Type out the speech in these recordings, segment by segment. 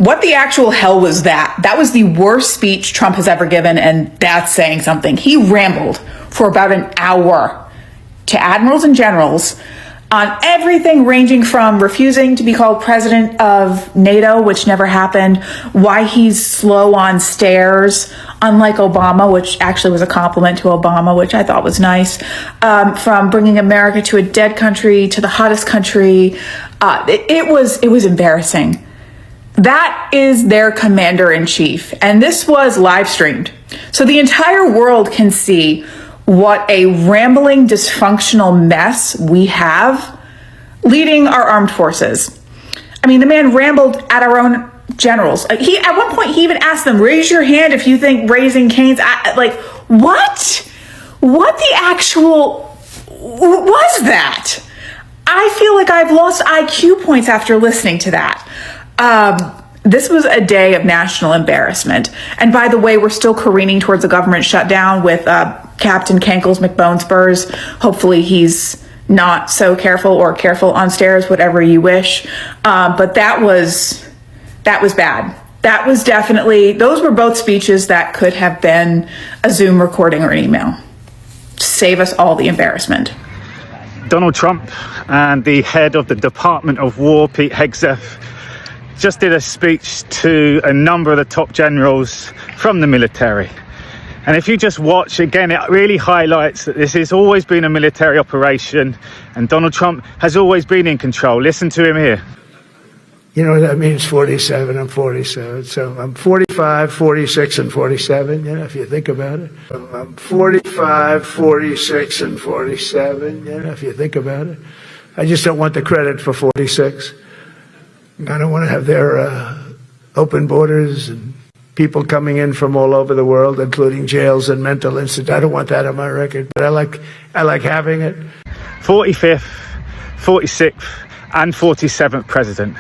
What the actual hell was that? That was the worst speech Trump has ever given, and that's saying something. He rambled for about an hour to admirals and generals on everything ranging from refusing to be called president of NATO, which never happened, why he's slow on stairs, unlike Obama, which actually was a compliment to Obama, which I thought was nice, from bringing America to a dead country to the hottest country. It was embarrassing. That is their commander-in-chief, and this was live streamed. So the entire world can see what a rambling, dysfunctional mess we have leading our armed forces. I mean, the man rambled at our own generals. At one point, he even asked them, raise your hand if you think Raising Cane's, what? What the actual was that? I feel like I've lost IQ points after listening to that. This was a day of national embarrassment. And by the way, we're still careening towards a government shutdown with Captain Cankles McBone Spurs. Hopefully he's not so careful or careful on stairs, whatever you wish. But that was bad. That was definitely, those were both speeches that could have been a Zoom recording or an email. Save us all the embarrassment. Donald Trump and the head of the Department of War, Pete Hegseth, just did a speech to a number of the top generals from the military. And if you just watch, again, it really highlights that this has always been a military operation and Donald Trump has always been in control. Listen to him here. You know what that means, 47, I'm 47. So I'm 45, 46, and 47, you know, if you think about it. I'm 45, 46, and 47, you know, if you think about it. I just don't want the credit for 46. I don't want to have their open borders and people coming in from all over the world, including jails and mental institutes. I don't want that on my record, but I like having it. 45th, 46th, and 47th president.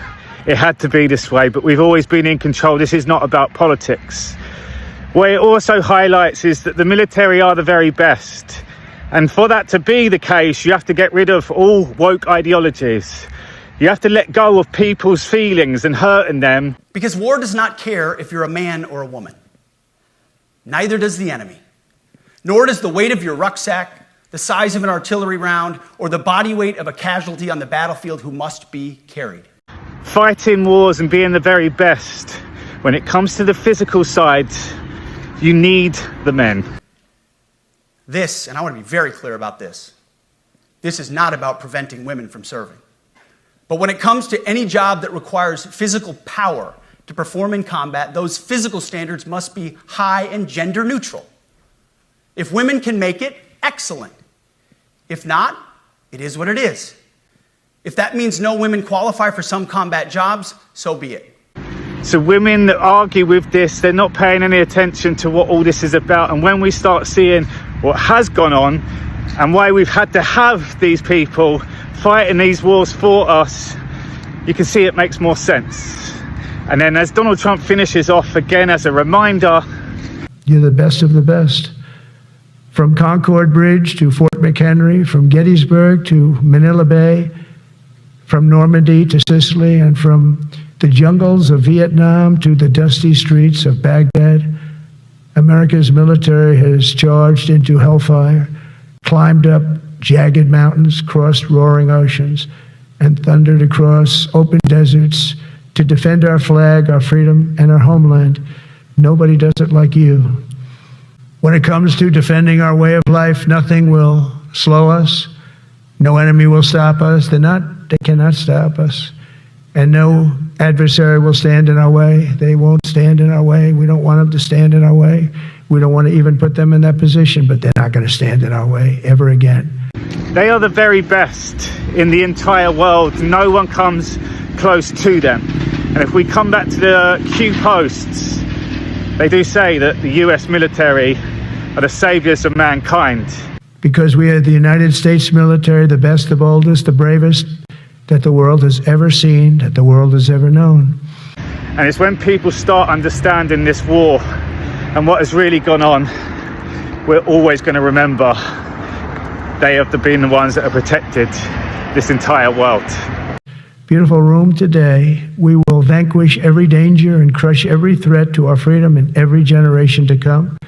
It had to be this way, but we've always been in control. This is not about politics. What it also highlights is that the military are the very best. And for that to be the case, you have to get rid of all woke ideologies. You have to let go of people's feelings and hurting them. Because war does not care if you're a man or a woman. Neither does the enemy. Nor does the weight of your rucksack, the size of an artillery round, or the body weight of a casualty on the battlefield who must be carried. Fighting wars and being the very best, when it comes to the physical side, you need the men. This, and I want to be very clear about this, this is not about preventing women from serving. But when it comes to any job that requires physical power to perform in combat, those physical standards must be high and gender neutral. If women can make it, excellent. If not, it is what it is. If that means no women qualify for some combat jobs, so be it. So women that argue with this, they're not paying any attention to what all this is about. And when we start seeing what has gone on and why we've had to have these people fighting these wars for us, you can see it makes more sense. And then as Donald Trump finishes off again as a reminder, you're the best of the best. From Concord Bridge to Fort McHenry, from Gettysburg to Manila Bay, from Normandy to Sicily, and from the jungles of Vietnam to the dusty streets of Baghdad, America's military has charged into hellfire, climbed up jagged mountains, crossed roaring oceans, and thundered across open deserts to defend our flag, our freedom, and our homeland. Nobody does it like you. When it comes to defending our way of life, nothing will slow us. No enemy will stop us. They cannot stop us. And no adversary will stand in our way. They won't stand in our way. We don't want them to stand in our way. We don't want to even put them in that position, but they're not going to stand in our way ever again. they are the very best in the entire world. No one comes close to them. And if we come back to the Q posts, they do say that the US military are the saviors of mankind. Because we are the United States military, the best, the boldest, the bravest that the world has ever seen, that the world has ever known. And it's when people start understanding this war and what has really gone on, we're always going to remember they have been the ones that have protected this entire world. Beautiful room today. We will will vanquish every danger and crush every threat to our freedom in every generation to come,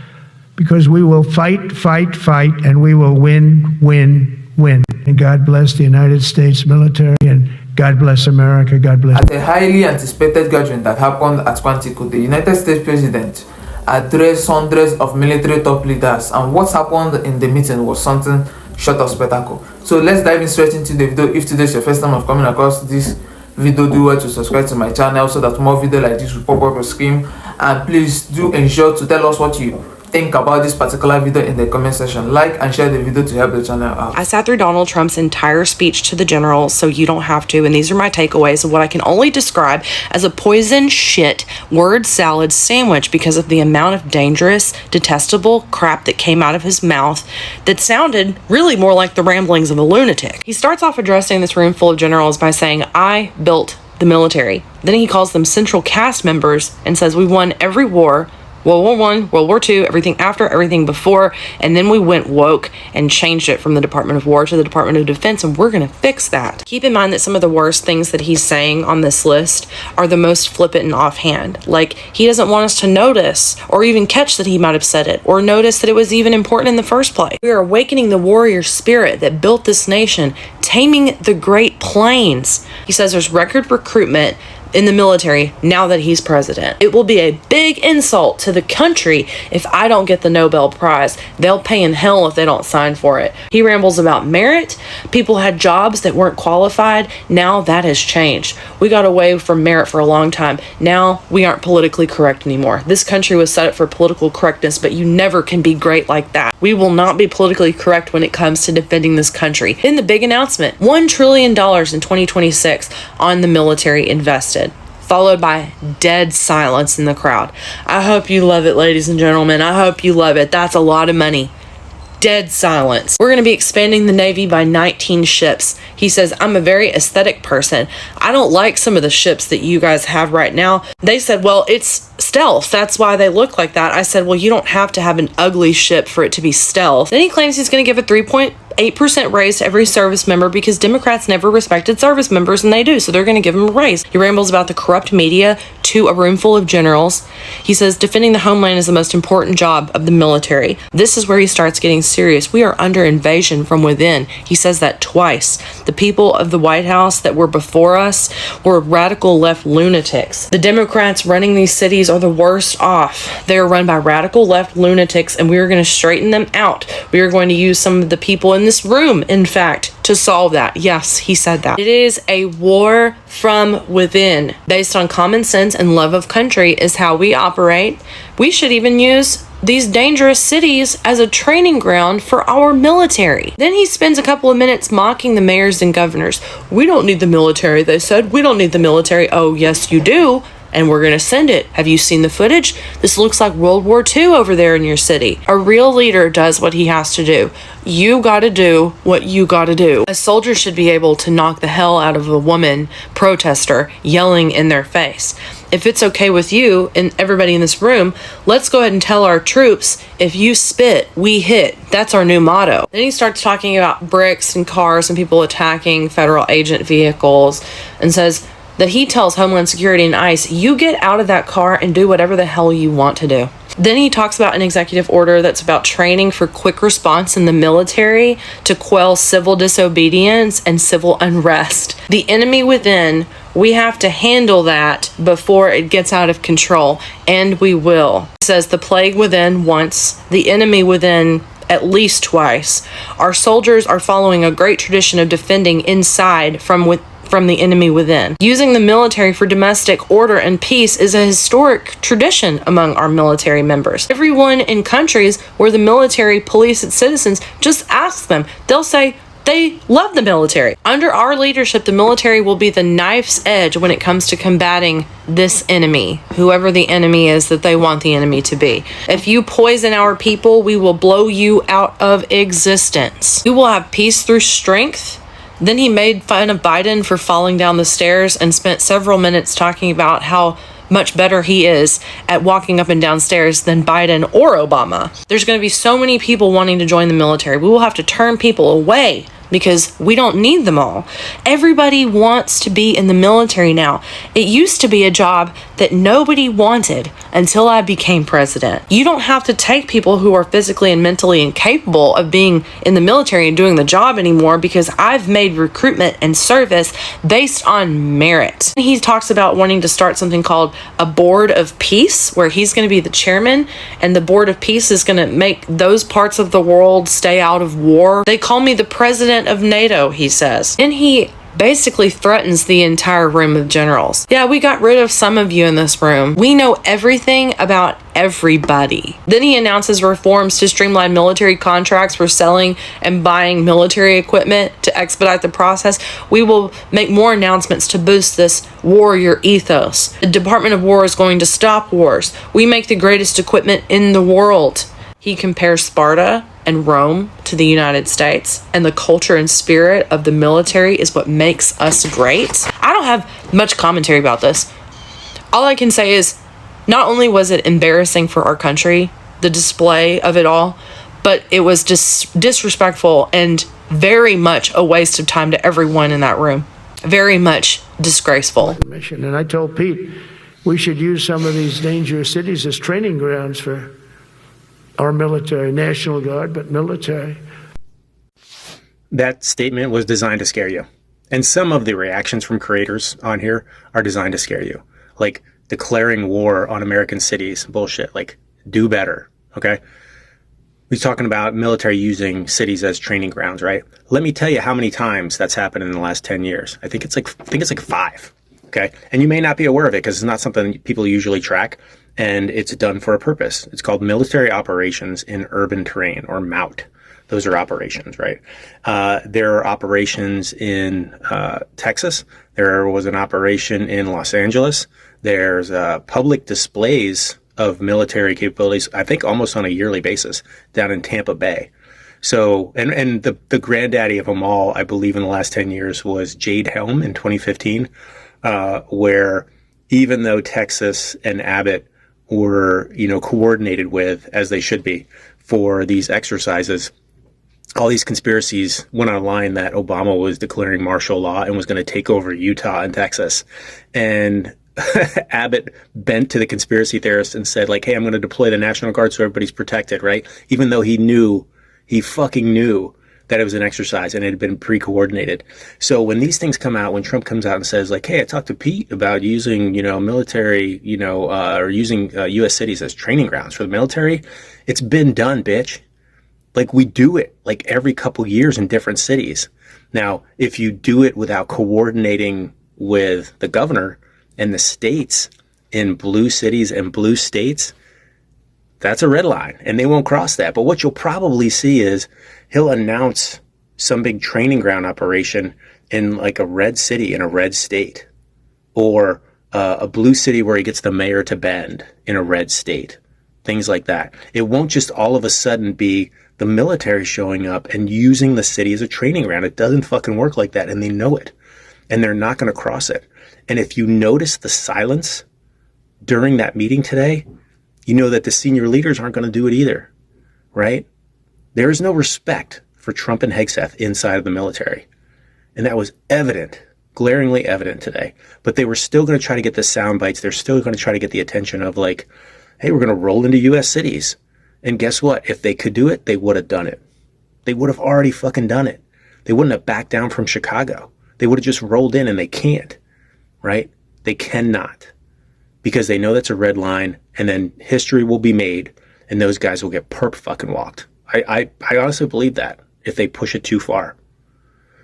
because we will fight, fight, fight, and we will win, win, win. And God bless the United States military, and God bless America. God bless. At a highly anticipated gathering that happened at Quantico, the United States President addressed hundreds of military top leaders, and what happened in the meeting was something short of spectacle. So let's dive in straight into the video. If today is your first time of coming across this video, do well to subscribe to my channel so that more videos like this will pop up your screen, and please do ensure to tell us what you think about this particular video in the comment section. Like and share the video to help the channel out. I sat through Donald Trump's entire speech to the generals, so you don't have to, and these are my takeaways of what I can only describe as a poison shit word salad sandwich because of the amount of dangerous, detestable crap that came out of his mouth that sounded really more like the ramblings of a lunatic. He starts off addressing this room full of generals by saying, "I built the military." Then he calls them central cast members and says, "We won every war, World War I, World War II, everything after, everything before, and then we went woke and changed it from the Department of War to the Department of Defense, and we're going to fix that." Keep in mind that some of the worst things that he's saying on this list are the most flippant and offhand. Like, he doesn't want us to notice or even catch that he might have said it, or notice that it was even important in the first place. We are awakening the warrior spirit that built this nation, taming the Great Plains. He says there's record recruitment in the military now that he's president. It will be a big insult to the country if I don't get the Nobel Prize. They'll pay in hell if they don't sign for it. He rambles about merit. People had jobs that weren't qualified. Now that has changed. We got away from merit for a long time. Now we aren't politically correct anymore. This country was set up for political correctness, but you never can be great like that. We will not be politically correct when it comes to defending this country. In the big announcement, $1 trillion in 2026 on the military invested, followed by dead silence in the crowd. I hope you love it, ladies and gentlemen. I hope you love it. That's a lot of money. Dead silence. We're going to be expanding the Navy by 19 ships. He says, "I'm a very aesthetic person. I don't like some of the ships that you guys have right now." They said, "Well, it's stealth. That's why they look like that." I said, "Well, you don't have to have an ugly ship for it to be stealth." Then he claims he's going to give a 3.8% raise to every service member because Democrats never respected service members, and they do, so they're going to give them a raise. He rambles about the corrupt media to a room full of generals. He says defending the homeland is the most important job of the military. This is where he starts getting serious. We are under invasion from within. He says that twice. The people of the White House that were before us were radical left lunatics. The Democrats running these cities are the worst off. They are run by radical left lunatics, and we are going to straighten them out. We are going to use some of the people in this room, in fact, to solve that. Yes, he said that. It is a war from within. Based on common sense and love of country is how we operate. We should even use these dangerous cities as a training ground for our military. Then he spends a couple of minutes mocking the mayors and governors. "We don't need the military," they said. "We don't need the military." Oh, yes, you do. And we're going to send it. Have you seen the footage? This looks like World War II over there in your city. A real leader does what he has to do. You got to do what you got to do. A soldier should be able to knock the hell out of a woman protester yelling in their face. If it's okay with you and everybody in this room, let's go ahead and tell our troops, if you spit, we hit. That's our new motto. Then he starts talking about bricks and cars and people attacking federal agent vehicles, and says that he tells Homeland Security and ICE, you get out of that car and do whatever the hell you want to do. Then he talks about an executive order that's about training for quick response in the military to quell civil disobedience and civil unrest. The enemy within, we have to handle that before it gets out of control, and we will. He says the plague within once, the enemy within at least twice. Our soldiers are following a great tradition of defending inside from the enemy within. Using the military for domestic order and peace is a historic tradition among our military members. Everyone in countries where the military police its citizens, just ask them. They'll say they love the military. Under our leadership, the military will be the knife's edge when it comes to combating this enemy, whoever the enemy is that they want the enemy to be. If you poison our people, we will blow you out of existence. We will have peace through strength. Then he made fun of Biden for falling down the stairs and spent several minutes talking about how much better he is at walking up and down stairs than Biden or Obama. There's going to be so many people wanting to join the military. We will have to turn people away because we don't need them all. Everybody wants to be in the military now. It used to be a job that nobody wanted until I became president. You don't have to take people who are physically and mentally incapable of being in the military and doing the job anymore, because I've made recruitment and service based on merit. He talks about wanting to start something called a board of peace, where he's going to be the chairman, and the board of peace is going to make those parts of the world stay out of war. They call me the president of NATO, he says. And he basically threatens the entire room of generals. Yeah, we got rid of some of you in this room. We know everything about everybody. Then he announces reforms to streamline military contracts for selling and buying military equipment to expedite the process. We will make more announcements to boost this warrior ethos. The Department of War is going to stop wars. We make the greatest equipment in the world. He compares Sparta and Rome to the United States, and the culture and spirit of the military is what makes us great. I don't have much commentary about this. All I can say is, not only was it embarrassing for our country, the display of it all, but it was disrespectful and very much a waste of time to everyone in that room. Very much disgraceful. And I told Pete we should use some of these dangerous cities as training grounds for our military, National Guard, but military. That statement was designed to scare you. And some of the reactions from creators on here are designed to scare you. Like declaring war on American cities, bullshit. Like, do better, okay? We're talking about military using cities as training grounds, right? Let me tell you how many times that's happened in the last 10 years. I think it's like 5, okay? And you may not be aware of it because it's not something people usually track. And it's done for a purpose. It's called military operations in urban terrain, or MOUT. Those are operations, right? There are operations in Texas. There was an operation in Los Angeles. There's public displays of military capabilities, I think almost on a yearly basis, down in Tampa Bay. So, and the granddaddy of them all, I believe in the last 10 years, was Jade Helm in 2015, where even though Texas and Abbott were, coordinated with, as they should be, for these exercises, all these conspiracies went online that Obama was declaring martial law and was going to take over Utah and Texas. And Abbott bent to the conspiracy theorists and said, like, hey, I'm going to deploy the National Guard so everybody's protected, right? Even though he fucking knew that it was an exercise and it had been pre-coordinated. So when these things come out, when Trump comes out and says, like, hey, I talked to Pete about using, military, or using U.S. cities as training grounds for the military, it's been done, bitch. Like, we do it like every couple years in different cities. Now, if you do it without coordinating with the governor and the states in blue cities and blue states, that's a red line, and they won't cross that. But what you'll probably see is he'll announce some big training ground operation in like a red city in a red state, or a blue city where he gets the mayor to bend in a red state, things like that. It won't just all of a sudden be the military showing up and using the city as a training ground. It doesn't fucking work like that, and they know it, and they're not going to cross it. And if you notice the silence during that meeting today, you know that the senior leaders aren't going to do it either, right? There is no respect for Trump and Hegseth inside of the military. And that was evident, glaringly evident today. But they were still going to try to get the sound bites. They're still going to try to get the attention of like, hey, we're going to roll into U.S. cities. And guess what? If they could do it, they would have done it. They would have already fucking done it. They wouldn't have backed down from Chicago. They would have just rolled in, and they can't, right? They cannot. Because they know that's a red line, and then history will be made, and those guys will get perp fucking walked. I honestly believe that if they push it too far.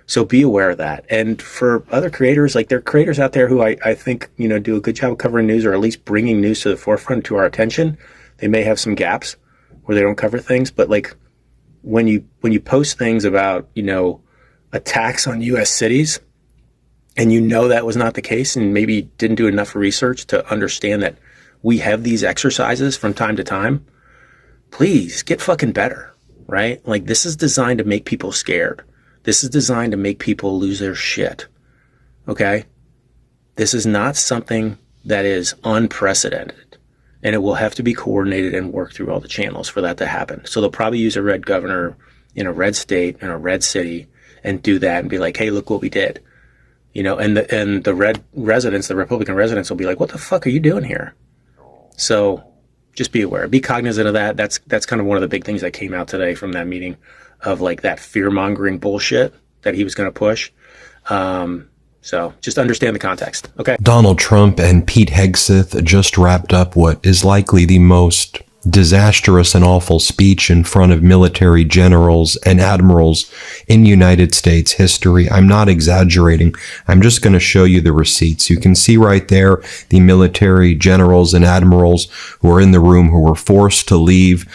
So be aware of that. And for other creators, like there are creators out there who I think, do a good job of covering news, or at least bringing news to the forefront to our attention. They may have some gaps where they don't cover things, but like when you post things about, attacks on U.S. cities, and that was not the case, and maybe didn't do enough research to understand that we have these exercises from time to time, please get fucking better, right? Like, this is designed to make people scared. This is designed to make people lose their shit, okay? This is not something that is unprecedented, and it will have to be coordinated and work through all the channels for that to happen. So they'll probably use a red governor in a red state, in a red city, and do that and be like, hey, look what we did. You know, and the Republican residents will be like, what the fuck are you doing here? So just be aware, be cognizant of that. That's kind of one of the big things that came out today from that meeting, of like that fear mongering bullshit that he was going to push. So just understand the context. Okay. Donald Trump and Pete Hegseth just wrapped up what is likely the most disastrous and awful speech in front of military generals and admirals in United States history. I'm not exaggerating. I'm just going to show you the receipts. You can see right there the military generals and admirals who are in the room, who were forced to leave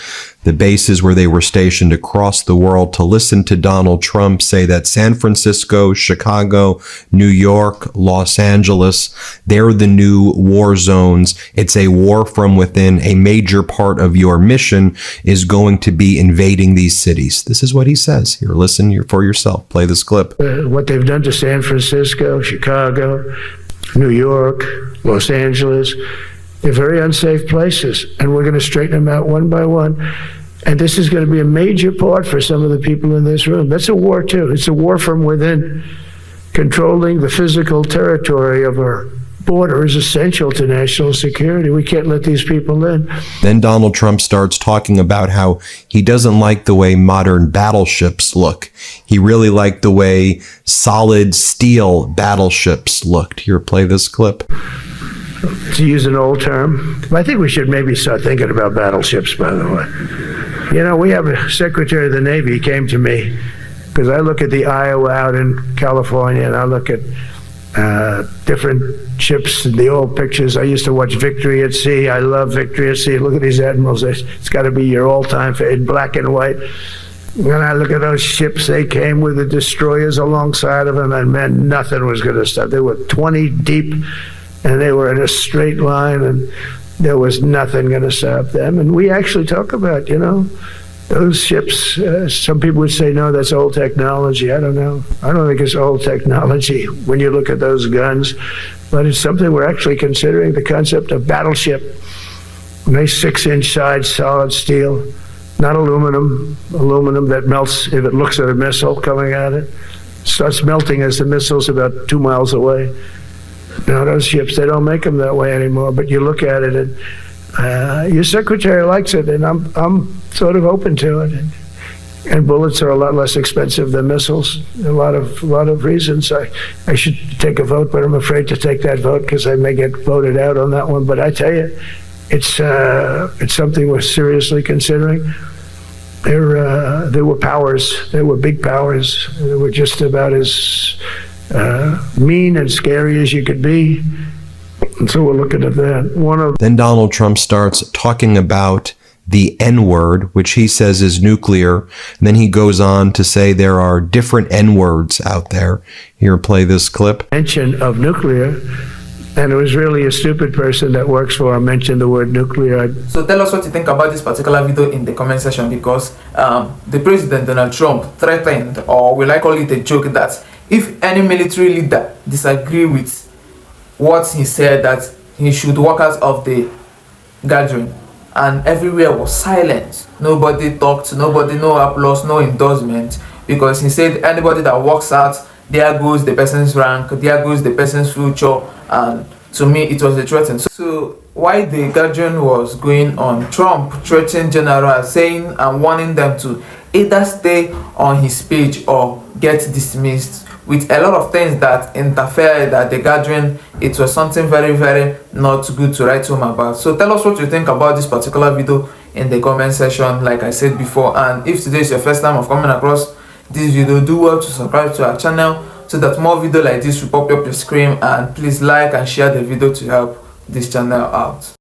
the bases where they were stationed across the world to listen to Donald Trump say that San Francisco, Chicago, New York, Los Angeles, they're the new war zones. It's a war from within. A major part of your mission is going to be invading these cities. This is what he says. Here, listen for yourself. Play this clip. What they've done to San Francisco, Chicago, New York, Los Angeles, they're very unsafe places, and we're going to straighten them out one by one. And this is going to be a major part for some of the people in this room. That's a war, too. It's a war from within. Controlling the physical territory of our border is essential to national security. We can't let these people in. Then Donald Trump starts talking about how he doesn't like the way modern battleships look. He really liked the way solid steel battleships looked. Here, play this clip. To use an old term, I think we should maybe start thinking about battleships, by the way. You know, we have a Secretary of the Navy came to me, because I look at the Iowa out in California, and I look at different ships and the old pictures. I used to watch Victory at Sea. I love Victory at Sea. Look at these admirals. It's got to be your all-time favorite, in black and white. When I look at those ships, they came with the destroyers alongside of them, and man, nothing was going to stop. They were 20 deep, and they were in a straight line, and there was nothing going to stop them. And we actually talk about, you know, those ships. Some people would say, no, that's old technology. I don't know. I don't think it's old technology when you look at those guns, but it's something we're actually considering, the concept of battleship. Nice 6-inch sides, solid steel, not aluminum that melts if it looks at a missile coming at it. Starts melting as the missile's about 2 miles away. Now, those ships, they don't make them that way anymore, but you look at it, and your secretary likes it, and I'm sort of open to it. And bullets are a lot less expensive than missiles. A lot of reasons. I should take a vote, but I'm afraid to take that vote because I may get voted out on that one. But I tell you, it's something we're seriously considering. There were powers. There were big powers. They were just about as mean and scary as you could be. And so we're looking at that. Then Donald Trump starts talking about the N-word, which he says is nuclear. And then he goes on to say there are different N-words out there. Here, play this clip. Mention of nuclear, and it was really a stupid person that works for him mentioned the word nuclear. So tell us what you think about this particular video in the comment section, because the President Donald Trump threatened, or will I call it a joke, that if any military leader disagree with what he said, that he should walk out of the gathering. And everywhere was silent. Nobody talked, nobody, no applause, no endorsement, because he said anybody that walks out, there goes the person's rank, there goes the person's future. And to me, it was a threat. So while the gathering was going on, Trump threatened generals, saying and warning them to either stay on his page or get dismissed, with a lot of things that interfered at the gathering. It was something very, very not good to write home about. So tell us what you think about this particular video in the comment section, like I said before. And if today is your first time of coming across this video, do well to subscribe to our channel so that more video like this will pop up your screen. And please like and share the video to help this channel out.